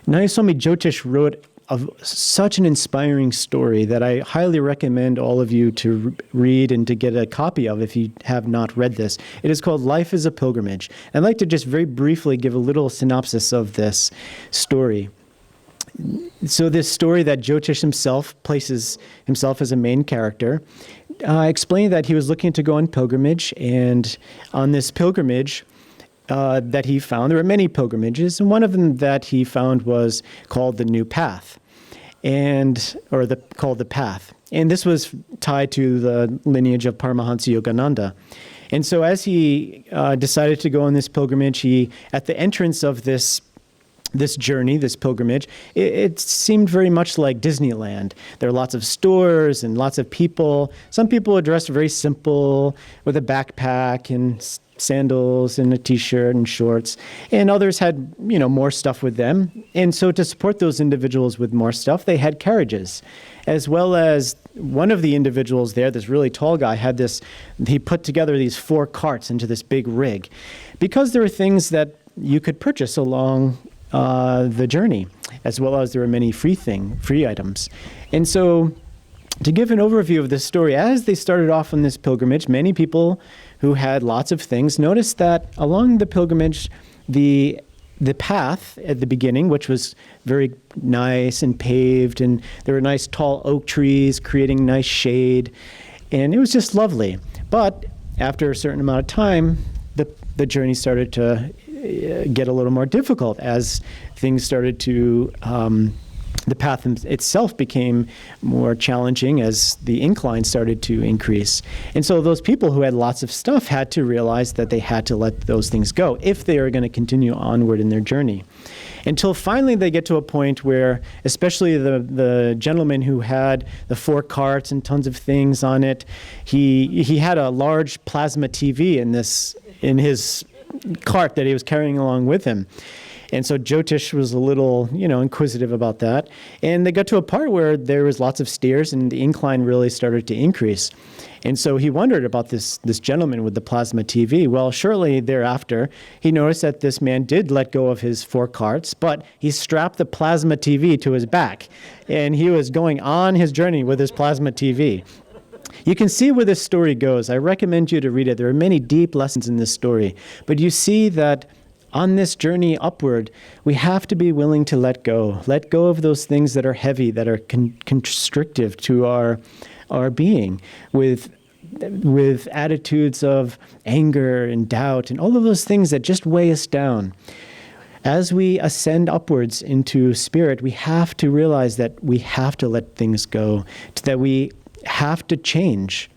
Nayaswami Jyotish wrote such an inspiring story that I highly recommend all of you to read and to get a copy of if you have not read this. It is called Life is a Pilgrimage. I'd like to just very briefly give a little synopsis of this story. So this story that Jyotish himself places himself as a main character, explained that he was looking to go on pilgrimage, and on this pilgrimage, that he found, there were many pilgrimages, and one of them that he found was called the New Path, called the Path. And this was tied to the lineage of Paramahansa Yogananda. And so as he decided to go on this pilgrimage, he, at the entrance of this journey, this pilgrimage, it seemed very much like Disneyland. There are lots of stores and lots of people. Some people are dressed very simple with a backpack and sandals and a t-shirt and shorts, and others had, more stuff with them. And so to support those individuals with more stuff, they had carriages, as well as one of the individuals there, this really tall guy, he put together these 4 carts into this big rig, because there were things that you could purchase along the journey, as well as there were many free items. And so to give an overview of this story, as they started off on this pilgrimage, many people who had lots of things noticed that along the pilgrimage, the path at the beginning, which was very nice and paved, and there were nice tall oak trees creating nice shade, and it was just lovely. But after a certain amount of time, the journey started to get a little more difficult as things started to the path itself became more challenging as the incline started to increase. And so those people who had lots of stuff had to realize that they had to let those things go if they are going to continue onward in their journey. Until finally they get to a point where, especially the gentleman who had the 4 carts and tons of things on it, he had a large plasma TV in his cart that he was carrying along with him. And so Jyotish was a little, inquisitive about that. And they got to a part where there was lots of stairs and the incline really started to increase. And so he wondered about this gentleman with the plasma TV. Well, shortly thereafter, he noticed that this man did let go of his 4 carts, but he strapped the plasma TV to his back. And he was going on his journey with his plasma TV. You can see where this story goes. I recommend you to read it. There are many deep lessons in this story. But you see that on this journey upward, we have to be willing to let go. Let go of those things that are heavy, that are constrictive to our being, with attitudes of anger and doubt and all of those things that just weigh us down. As we ascend upwards into spirit, we have to realize that we have to let things go, that we have to change.